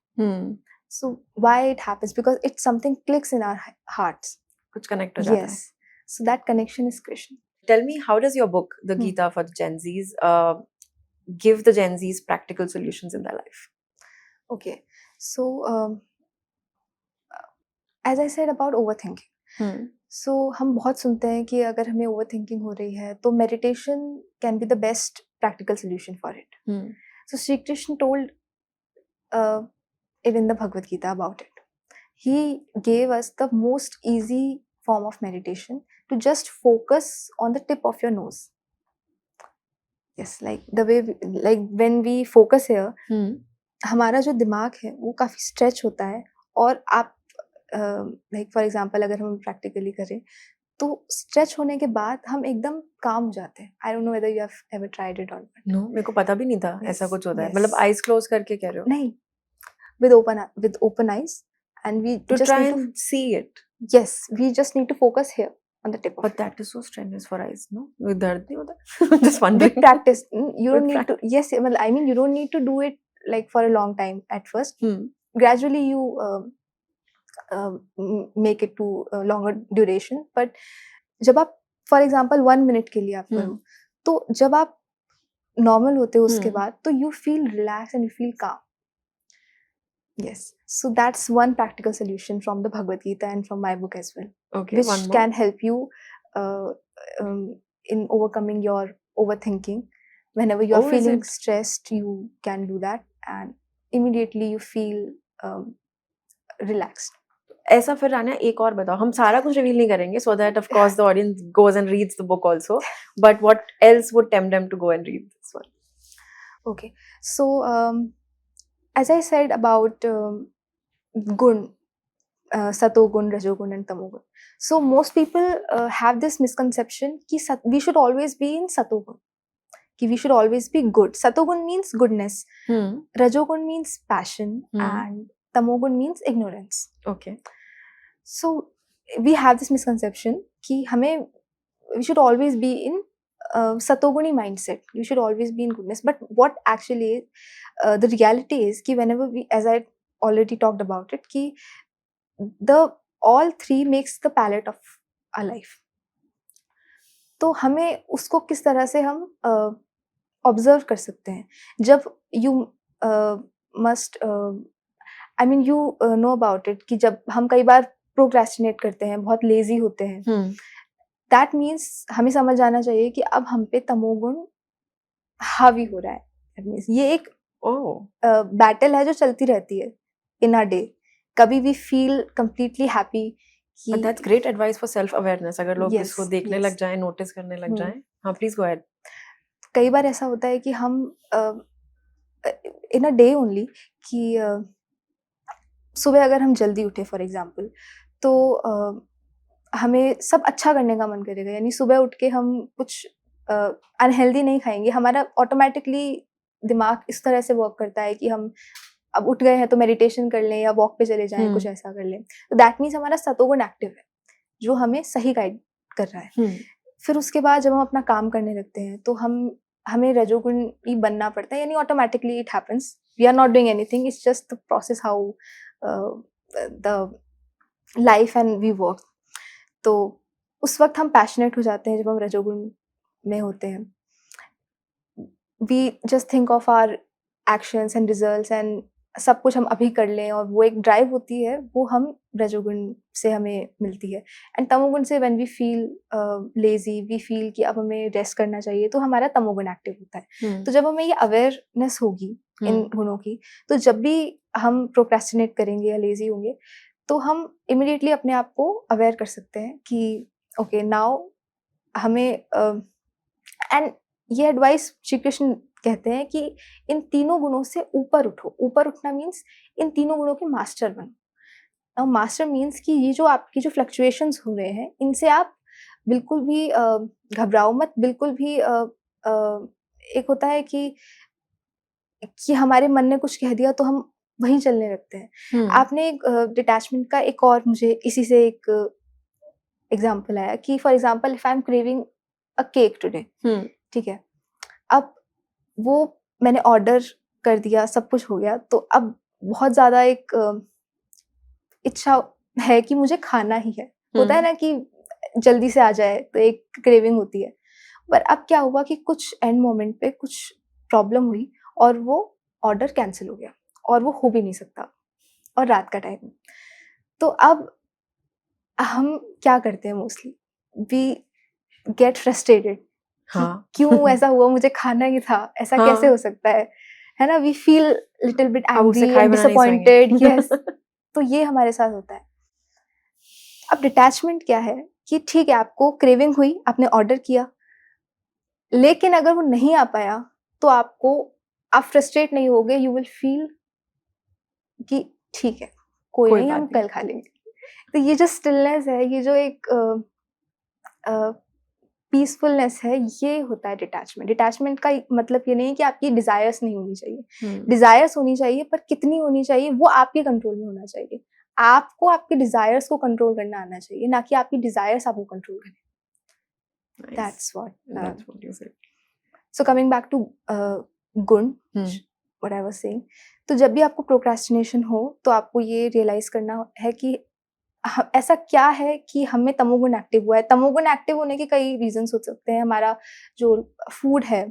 So why it happens? Because it's something clicks in our hearts.
कुछ connect हो जाता है.
Yes. So that connection is Krishna.
Tell me, how does your book, The Gita for the Gen Zs, give the Gen Zs practical solutions in their life?
Okay. So as I said about overthinking. So हम बहुत सुनते हैं कि अगर हमें overthinking हो रही है तो meditation can be the best practical solution for it. So Shri Krishna told it in the Bhagavad Gita about it. He gave us the most easy form of meditation to just focus on the tip of your nose. Yes, like the way like when we focus here, हमारा जो दिमाग है वो काफी स्ट्रेच होता है, और आप लाइक फॉर एग्जांपल अगर हम प्रैक्टिकली करें तो स्ट्रेच होने के बाद हम एकदम काम हो जाते हैं. I don't know whether you have ever tried it और नॉट.
नो, मेरे को पता भी नहीं था ऐसा कुछ होता है.
yes.
मतलब आईज क्लोज करके कह रहे हो?
नहीं, with open eyes, and we
To
just
try
need
and see it.
yes, we just need to focus here on the tip of
But
it.
that is so strenuous for eyes, no? with दर्द नहीं होता? Just wondering.
With practice, you don't
With
need to. Yes, well, I mean you don't need to do it like for a long time at first. Gradually you make it to a longer duration. But जब आप for example 1 minute के लिए आप करो, तो जब आप normal होते हो उसके बाद, तो you feel relaxed and you feel calm. Yes. So that's one practical solution from the Bhagavad Gita and from my book as well,
Okay,
which
one more.
can help you uh, in overcoming your overthinking. Whenever you are
Oh, is
feeling
it?
stressed, you can do that, and immediately you feel relaxed.
ऐसा फिर रान्या एक और बताओ, हम सारा कुछ रिवील नहीं करेंगे so that of course the audience goes and reads the book also, but what else would tempt them to go and read this one?
Okay. So as I said about gun, satogun, rajogun, and tamogun. So most people have this misconception ki we should always be in satogun, ki we should always be good. Satogun means goodness, rajogun means passion, and tamogun means ignorance.
Okay.
So we have this misconception ki we should always be in satoguni mindset. You should always be in goodness. But what actually is, the reality is ki whenever we, as I already talked about it, ki the all three makes the palette of our life. तो हमें उसको किस तरह से हम ऑब्जर्व कर सकते हैं जब you must I mean you know about it कि जब हम कई बार प्रोक्रेस्टिनेट करते हैं, बहुत लेजी होते हैं, दैट मीन्स हमें समझ आना चाहिए कि अब हम पे तमोगुण हावी हो रहा है. दैट मीन्स ये एक बैटल है जो चलती रहती है इन अ डे. कभी we feel completely happy.
But that's great advice for self awareness. अगर लोग इसको देखने लग जाएं, नोटिस करने लग जाएं. हाँ, प्लीज गो अहेड.
कई बार ऐसा होता है कि हम इन अ डे ओनली कि सुबह अगर हम जल्दी उठे फॉर एग्जांपल, तो हमें सब अच्छा करने का मन करेगा. यानी सुबह उठ के हम कुछ अनहेल्दी नहीं खाएंगे. हमारा ऑटोमेटिकली दिमाग इस तरह से वर्क करता है कि हम अब उठ गए हैं तो मेडिटेशन कर लें या वॉक पे चले जाएं, कुछ ऐसा कर लें. तो दैट मीन्स हमारा सतोगुण एक्टिव है जो हमें सही गाइड कर रहा है. फिर उसके बाद जब हम अपना काम करने लगते हैं तो हमें रजोगुण ही बनना पड़ता है. यानी automatically it happens. We are not doing anything, it's just the process how the life and we work. तो उस वक्त हम पैशनेट हो जाते हैं जब हम रजोगुण में होते हैं. We just think of our actions and results and सब कुछ हम अभी कर लें, और वो एक ड्राइव होती है वो हम रजोगुण से हमें मिलती है. एंड तमोगुण से when we feel lazy, we feel कि अब हमें रेस्ट करना चाहिए, तो हमारा तमोगुण एक्टिव होता है. तो जब हमें ये अवेयरनेस होगी इन गुणों की, तो जब भी हम प्रोक्रेस्टिनेट करेंगे या लेजी होंगे तो हम इमिडिएटली अपने आप को अवेयर कर सकते हैं कि ओके नाउ हमें एंड ये एडवाइस श्री कृष्ण कहते हैं कि इन तीनों गुणों से ऊपर उठो. ऊपर उठना मीन्स इन तीनों गुणों के मास्टर बनो. और मास्टर मीन्स कि ये जो आपकी जो फ्लक्चुएशंस हो रहे हैं इनसे आप बिल्कुल भी घबराओ मत. बिल्कुल भी एक होता है कि हमारे मन ने कुछ कह दिया तो हम वहीं चलने लगते हैं. आपने एक डिटैचमेंट का एक और मुझे इसी से एक एग्जाम्पल आया कि for example if I am craving a cake today, ठीक है, अब वो मैंने ऑर्डर कर दिया, सब कुछ हो गया, तो अब बहुत ज़्यादा एक इच्छा है कि मुझे खाना ही है. होता है ना कि जल्दी से आ जाए तो एक क्रेविंग होती है. पर अब क्या हुआ कि कुछ एंड मोमेंट पे कुछ प्रॉब्लम हुई और वो ऑर्डर कैंसिल हो गया और वो हो भी नहीं सकता, और रात का टाइम. तो अब हम क्या करते हैं मोस्टली, वी गेट फ्रस्ट्रेटेड. क्यों ऐसा हुआ, मुझे खाना ही था, ऐसा कैसे हो सकता है ना. We feel little bit angry and disappointed. Yes. तो ये हमारे साथ होता है. अब डिटैचमेंट क्या है कि ठीक है, आपको क्रेविंग हुई, आपने ऑर्डर किया, लेकिन अगर वो नहीं आ पाया तो आप फ्रस्ट्रेट नहीं होगे. यू विल फील कि ठीक है, कोई नहीं, हम कल खा लेंगे. तो ये जो स्टिलनेस है, ये जो एक पीसफुलनेस है, ये होता है डिटैचमेंट. डिटैचमेंट का मतलब ये नहीं है कि आपकी डिजायर्स नहीं होनी चाहिए. डिजायर्स होनी चाहिए, पर कितनी होनी चाहिए वो आपके कंट्रोल में होना चाहिए. आपको आपके डिजायर्स को कंट्रोल करना आना चाहिए, ना कि आपकी डिजायर्स आपको कंट्रोल करें. That's what you said. So coming back to गुण, what I was saying. तो जब भी आपको प्रोक्रेस्टिनेशन हो तो आपको ये रियलाइज करना है कि ऐसा क्या है कि हमें तमोगुण एक्टिव हुआ है. तमोगुण एक्टिव होने के कई रीजंस हो सकते हैं. हमारा जो फूड है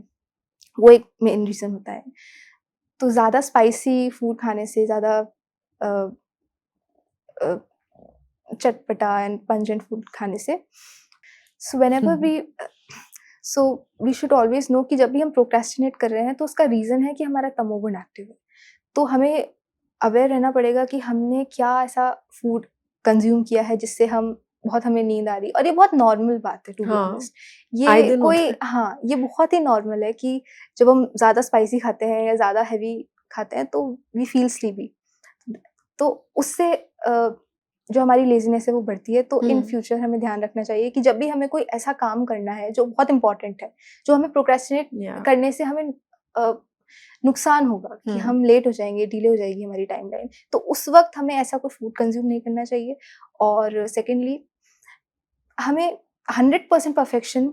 वो एक मेन रीजन होता है. तो ज़्यादा स्पाइसी फूड खाने से, ज़्यादा अ, अ, चटपटा एंड पंजेंट फूड खाने से। So whenever we so we should always know कि जब भी हम प्रोक्रेस्टिनेट कर रहे हैं तो उसका रीज़न है कि हमारा तमोगुण एक्टिव है। तो हमें अवेयर रहना पड़ेगा कि हमने क्या ऐसा फूड कंज़्यूम किया है जिससे हमें नींद आ रही है, और ये बहुत नॉर्मल बात है टू बी
हाँ,
ऑनेस्ट।
आए
ये
दिन होता
कोई
है।
हाँ, ये बहुत ही नॉर्मल है कि जब हम ज़्यादा स्पाइसी खाते हैं या ज़्यादा हेवी खाते हैं तो वी फील स्लीपी। तो उससे जो हमारी लेज़ीनेस है वो बढ़ती है। तो इन
हुँ,
फ्यूचर हमें ध्यान रखना चाहिए कि जब भी हमें कोई ऐसा काम करना है जो बहुत इम्पोर्टेंट है, जो हमें प्रोक्रेस्टिनेट
या
करने से हमें अ, नुकसान होगा कि
हुँ,
हम लेट हो जाएँगे, डिले हो जाएगी हमारी टाइमलाइन, तो उस वक़्त हमें ऐसा कोई फूड कंज़्यूम नहीं करना चाहिए। और सेकंडली, हमें 100% परफेक्शन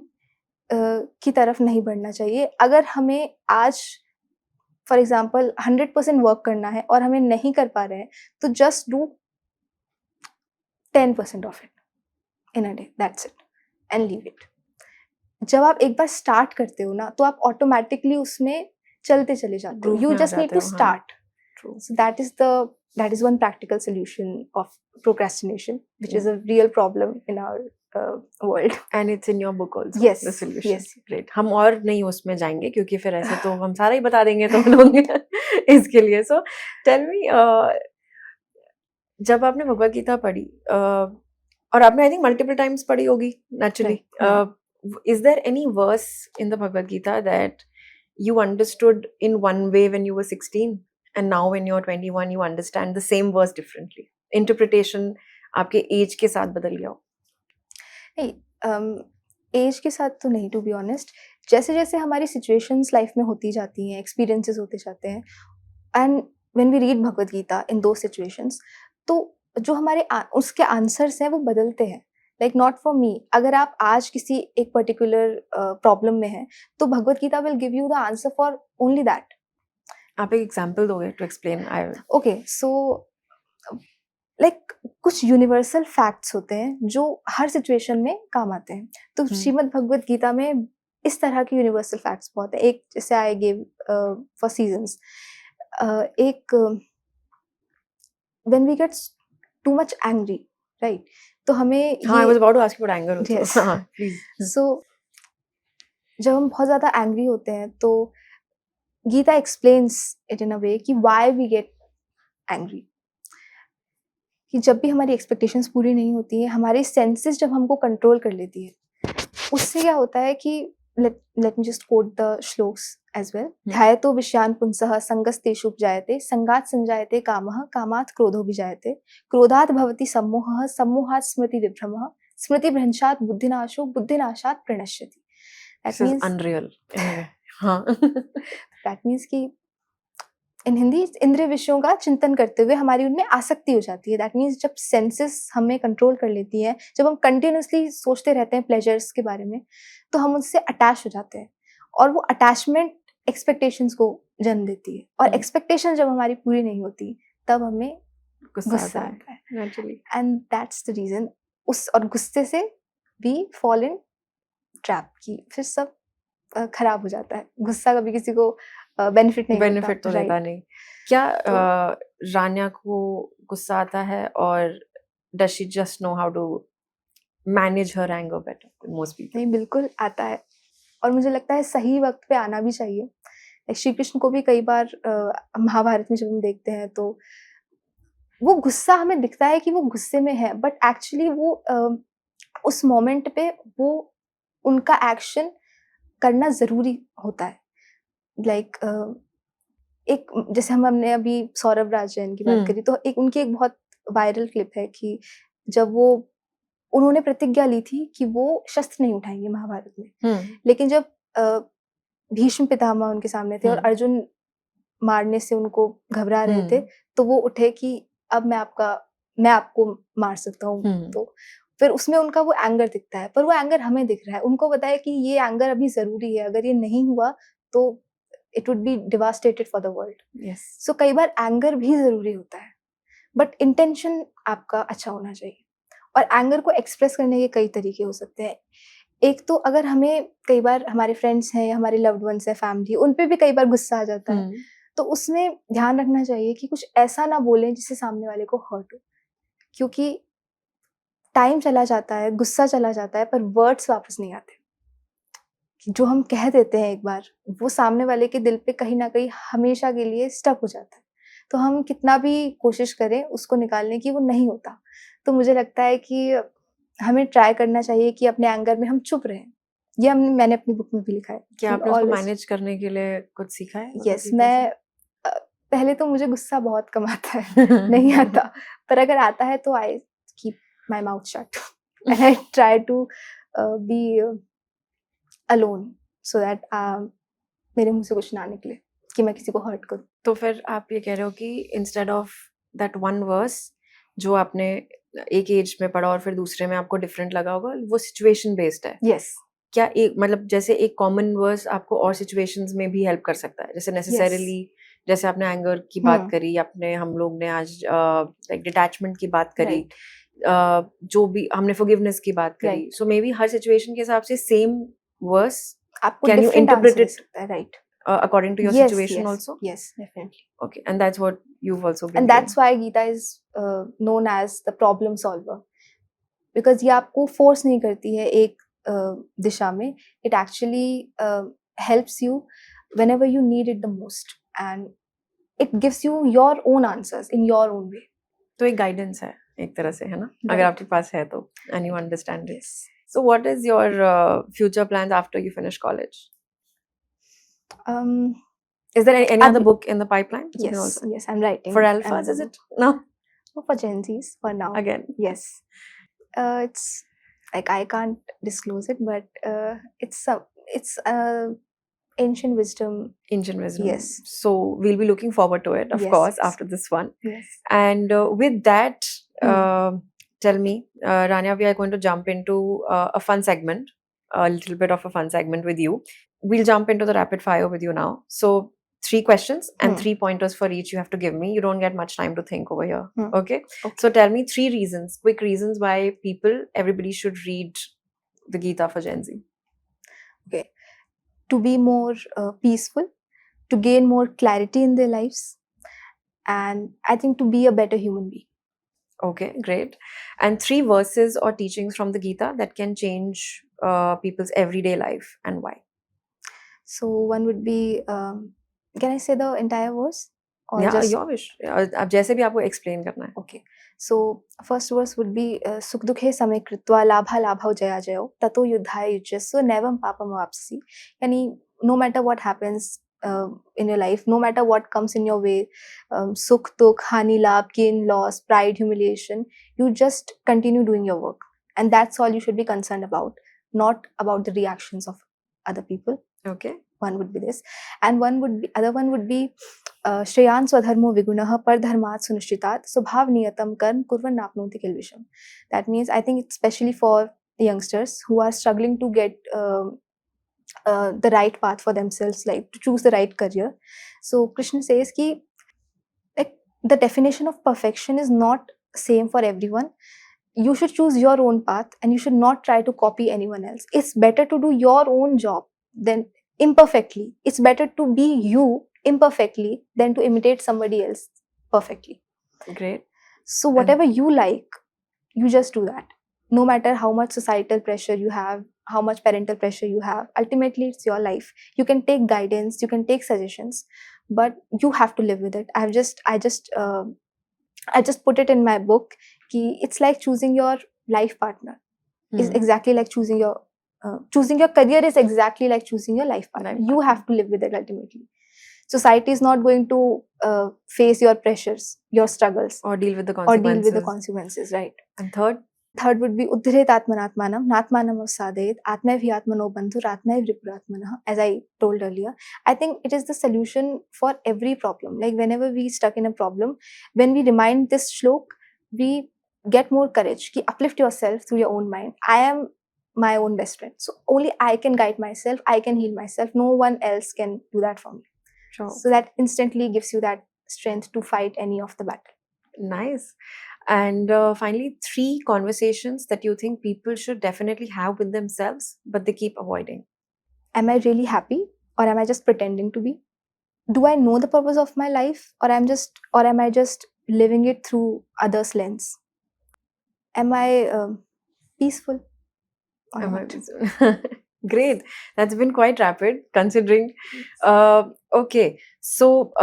की तरफ नहीं बढ़ना चाहिए। अगर हमें आज फॉर एग्ज़ाम्पल 100% वर्क करना है और हमें नहीं कर पा रहे हैं, तो just do 10% of it in a day, that's it, and leave it. जब आप एक बार स्टार्ट करते हो ना, तो आप ऑटोमैटिकली उसमें चलते चले जाते हो।
ग्रूव
यू
में आ
जस्ट नीड
जाते
टू
हो, हाँ,
start.
True.
So that is one practical solution of procrastination, which is
या
a real problem in our world.
And it's in your book also
Yes,
the solution.
yes.
Great. हम और नहीं उसमें जाएँगे क्योंकि फिर ऐसे तो हम सारा ही बता देंगे तो लोग इसके लिए। सो टेल मी जब आपने भगवद गीता पढ़ी और आपने आई थिंक मल्टीपल टाइम्स पढ़ी होगी नेचुरली,
Right. हाँ.
Is there any verse in the Bhagavad Gita that you understood in one way when you were 16 and now when you're 21 you understand the same verse differently? Interpretation आपके एज के साथ बदल गया हो?
नहीं, एज के साथ तो नहीं, टू बी ऑनेस्ट। जैसे-जैसे हमारी सिचुएशंस लाइफ में होती जाती हैं, एक्सपीरियंसेस होते जाते हैं, and when we read Bhagavad Gita in those situations, तो जो उसके आंसर्स हैं वो बदलते हैं। लाइक नॉट फॉर मी, अगर आप आज किसी एक पर्टिकुलर प्रॉब्लम में हैं, तो Bhagavad Gita will give you the answer for only that.
आप एक एग्जांपल दोगे to explain? I
okay, so like कुछ यूनिवर्सल फैक्ट्स होते हैं जो हर सिचुएशन में काम आते हैं। तो श्रीमद् भगवद गीता में इस तरह के यूनिवर्सल फैक्ट्स बहुत हैं। एक जैसे आई गिव फॉर सीजन्स, एक when we get too much angry, right? तो हमें
हाँ, आई
ये
was about to ask you about anger also.
Yes
हाँ, प्लीज।
सो जब हम बहुत ज़्यादा एंग्री होते हैं तो Gita explains it in a way कि व्हाई वी गेट एंग्री। कि जब भी हमारी एक्सपेक्टेशंस पूरी नहीं होती हैं, हमारे सेंसेस जब हमको कंट्रोल कर लेती है, उससे क्या होता है कि let let me just quote the shlokas as well. ध्यायतो विषयान् पुंसः संगस्तेषु उपजायते, संगात् संजायते कामः, कामात् क्रोधो विजायते, क्रोधात् भवति सम्मोहः, सम्मोहात् स्मृतिविभ्रमः, स्मृतिभ्रंशात् बुद्धिनाशो, बुद्धिनाशात् प्रणश्यति।
This
that
is
means
unreal in a way. हाँ।
कि इन हिंदी इंद्रिय विषयों का चिंतन करते हुए हमारी उनमें आसक्ति हो जाती है। दैट मीन्स जब सेंसेस हमें कंट्रोल कर लेती हैं, जब हम कंटिन्यूअसली सोचते रहते हैं प्लेजर्स के बारे में, तो हम उससे अटैच हो जाते हैं, और वो अटैचमेंट एक्सपेक्टेशंस को जन्म देती है, और एक्सपेक्टेशन जब हमारी पूरी नहीं होती, तब हमें गुस्सा आता है।
Naturally.
And that's the reason. और गुस्से से वी फॉल इन ट्रैप कि फिर सब खराब हो जाता है। गुस्सा कभी किसी को बेनिफिट नहीं देता।
बेनिफिट तो
राइट।
देता नहीं। क्या
तो
रान्या को गुस्सा आता है और does she just know how to manage her anger better than most people?
नहीं, बिल्कुल आता है, और मुझे लगता है सही वक़्त पे आना भी चाहिए। श्री कृष्ण को भी कई बार महाभारत में जब हम देखते हैं तो वो गुस्सा हमें दिखता है कि वो गुस्से में है, बट एक्चुअली वो उस मोमेंट पे वो उनका एक्शन करना ज़रूरी होता है। लाइक एक जैसे हमने अभी सौरभ राजन की बात करी, तो उनकी एक बहुत वायरल क्लिप है कि जब उन्होंने प्रतिज्ञा ली थी कि वो शस्त्र नहीं उठाएँगे महाभारत में। लेकिन जब भीष्म पितामह उनके सामने थे और अर्जुन मारने से उनको घबरा रहे थे, तो वो उठे कि अब मैं आपको मार सकता हूँ। तो फिर उसमें उनका वो एंगर दिखता है, पर वो एंगर हमें दिख रहा है। उनको पता है कि ये एंगर अभी ज़रूरी है, अगर ये नहीं हुआ तो it would be devastated for the world.
Yes.
So कई बार एंगर भी ज़रूरी होता है, बट इंटेंशन आपका अच्छा होना चाहिए। और एंगर को एक्सप्रेस करने के कई तरीके हो सकते हैं। एक तो अगर हमें कई बार हमारे फ्रेंड्स हैं या हमारे लव्ड वन्स हैं, फैमिली, उन पे भी कई बार गुस्सा आ जाता है। तो उसमें ध्यान रखना चाहिए कि कुछ ऐसा ना बोलें जिससे सामने वाले को हर्ट हो। क्योंकि टाइम चला जाता है, गुस्सा चला जाता है, पर वर्ड्स वापस नहीं आते। जो हम कह देते हैं एक बार, वो सामने वाले के दिल पे कहीं न कहीं हमेशा के लिए स्टक हो जाता है। तो हम कितना भी कोशिश करें उसको निकालने की, वो नहीं होता। तो मुझे लगता है कि हमें ट्राई करना चाहिए कि अपने एंगर में हम चुप रहें। ये मैंने अपनी बुक में भी लिखा है
क्या
कि
आपने उसको
ऑलवेज़
मैनेज करने के लिए कुछ सीखा है मतलब
यस,
कि कैसे?
पहले तो मुझे गुस्सा बहुत कम आता है, नहीं आता। पर अगर आता है तो I keep my mouth shut and I try to be alone so that मेरे मुँह से कुछ ना निकले कि मैं किसी को हर्ट करूँ।
तो फिर आप ये कह रहे हो कि instead of that one verse जो आपने एक एज में पढ़ा और फिर दूसरे में आपको डिफरेंट लगा होगा, वो सिचुएशन बेस्ड है।
यस,
क्या एक मतलब जैसे एक कॉमन वर्स आपको और सिचुएशंस में भी हेल्प कर सकता है? जैसे
यस।
नेसेसरीली जैसे आपने एंगर की बात
हुँ,
करी, अपने हम लोग ने आज लाइक डिटैचमेंट की बात करी,
राइट,
जो भी हमने फॉरगिवनेस की बात करी।
राइट।
सो मे बी हर सिचुएशन के हिसाब से सेम वर्स
आपको
can you
different
interpret
answer दे
इट
सकता है, right.
according to your
yes,
situation
yes,
also?
Yes, definitely.
Okay, and that's what you've also been
and
doing.
That's why Gita is known as the problem solver because ये आपको फोर्स नहीं करती है एक दिशा में। It actually helps you whenever you need it the most and it gives you your own answers in your own way.
तो एक गाइडेंस है एक तरह से, है ना? अगर
राइट,
आपके पास है तो, and you understand it.
Yes.
So what is your future plans after you finish college?
Um,
Is there any other
अभी
book in the pipeline you can
yes,
also?
yes, I'm writing
For alphas,
another
is
book.
it? No?
For Gen Zs for now.
Again.
Yes. It's like I can't disclose it, but it's ancient wisdom.
Ancient wisdom.
Yes.
So we'll be looking forward to it, of
Yes,
course,
yes.
after this one.
Yes.
And with that,
Hmm.
tell me, Rania, we are going to jump into a fun segment, a little bit of a fun segment with you. We'll jump into the rapid fire with you now. So, 3 questions and
Hmm.
3 pointers for each you have to give me. You don't get much time to think over here.
Hmm.
Okay?
Okay.
So, tell me 3 reasons, quick reasons why everybody should read the Gita for Gen Z.
Okay. To be more peaceful, to gain more clarity in their lives, and I think to be a better human being.
Okay, great. And 3 verses or teachings from the Gita that can change people's everyday life and why?
So one would be, can I say the entire verse or
Yeah,
just
your wish. अब जैसे भी आपको explain करना है.
okay? So first verse would be सुख दुखे समे कृत्वा लाभा लाभौ जया जयो ततो युद्धाय युज्यस्व नैवं पापम वाप्स्यसि। यानी no matter what happens in your life, no matter what comes in your way, sukh, dukh, hani, labh, gain, loss, pride, humiliation, you just continue doing your work. And that's all you should be concerned about, not about the reactions of other people.
Okay.
One would be this. And other one would be श्रेयान् स्वधर्मो विगुणः परधर्मात् सुनिश्चितात् स्वभावनियतं कर्म कुर्वन् नाप्नोति किल्बिषम्. That means I think it's especially for the youngsters who are struggling to get the right path for themselves, like to choose the right career. So Krishna says ki like the definition of perfection is not same for everyone. You should choose your own path and you should not try to copy anyone else. It's better to do your own job than imperfectly. It's better to be you imperfectly than to imitate somebody else perfectly.
Great.
So whatever you like, you just do that. No matter how much societal pressure you have, how much parental pressure you have, ultimately it's your life. You can take guidance, you can take suggestions, but you have to live with it. I just put it in my book ki it's like choosing your life partner is exactly like choosing your career is exactly like choosing your life partner. You have to live with it ultimately. Society is not going to face your pressures, your struggles,
Or deal with the
or deal with the
consequences.
consequences, right?
And third?
Third would be uddhret atmanatmanam, natmanam avsadayet, atmaiv atmano bandhur, atmaiv ripuratmanah, as I told earlier. I think it is the solution for every problem. Like whenever we stuck in a problem, when we remind this shlok, we get more courage. Ki uplift yourself through your own mind. I am my own best friend. So only I can guide myself, I can heal myself. No one else can do that for me.
Sure.
So that instantly gives you that strength to fight any of the battle.
Nice. And finally, 3 conversations that you think people should definitely have with themselves, but they keep avoiding.
Am I really happy or am I just pretending to be? do I know the purpose of my life, or am I just living it through others' lens? Am I peaceful or
Am
not?
I- Great. That's been quite rapid considering. Okay. So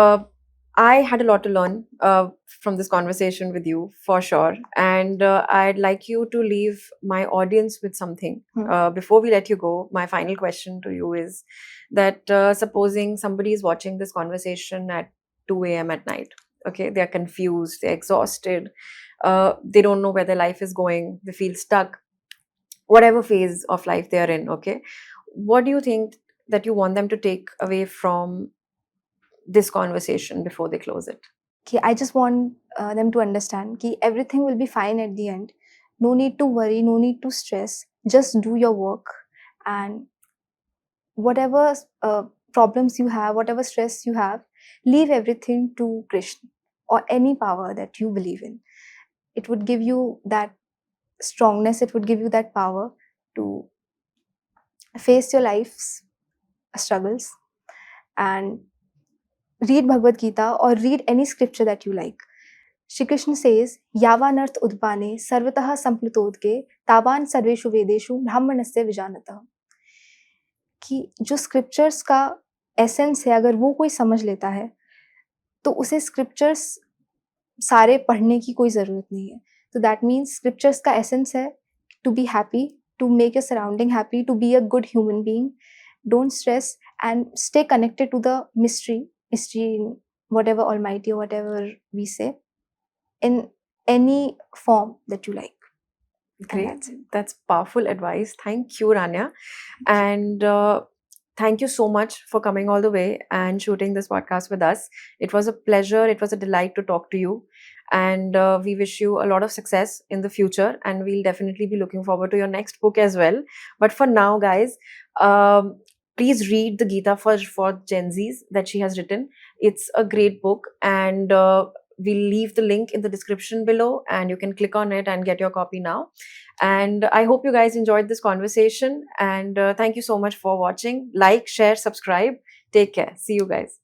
I had a lot to learn from this conversation with you for sure. And I'd like you to leave my audience with something.
Hmm.
Before we let you go, my final question to you is that supposing somebody is watching this conversation at 2 a.m. at night, okay, they're confused, they're exhausted, they don't know where their life is going, they feel stuck, whatever phase of life they are in, okay, what do you think that you want them to take away from this conversation before they close it?
Okay, I just want them to understand that everything will be fine at the end. No need to worry, no need to stress. Just do your work, and whatever problems you have, whatever stress you have, leave everything to Krishna or any power that you believe in. It would give you that strongness, it would give you that power to face your life's struggles, and read Bhagavad Gita or read any scripture that you like. Shri Krishna says, Yavanarth udpane sarvatah samplutodke tavan sarveshu vedeshu brahmanasya vijanatah. कि जो स्क्रिप्चर्स का एसेंस है, अगर वो कोई समझ लेता है, तो उसे स्क्रिप्चर्स सारे पढ़ने की कोई ज़रूरत नहीं है. तो दैट मीन्स स्क्रिप्चर्स का एसेंस है to be happy, to make your surrounding happy, to be a good human being. Don't stress and stay connected to the mystery in whatever Almighty or whatever we say, in any form that you like. And
Great.
that's it.
That's powerful advice. Thank you, Rania. And thank you so much for coming all the way and shooting this podcast with us. It was a pleasure. It was a delight to talk to you. And we wish you a lot of success in the future. And we'll definitely be looking forward to your next book as well. But for now, guys, please read the Gita for Gen Zs that she has written. It's a great book. And we'll leave the link in the description below, and you can click on it and get your copy now. And I hope you guys enjoyed this conversation. And thank you so much for watching. Like, share, subscribe. Take care. See you guys.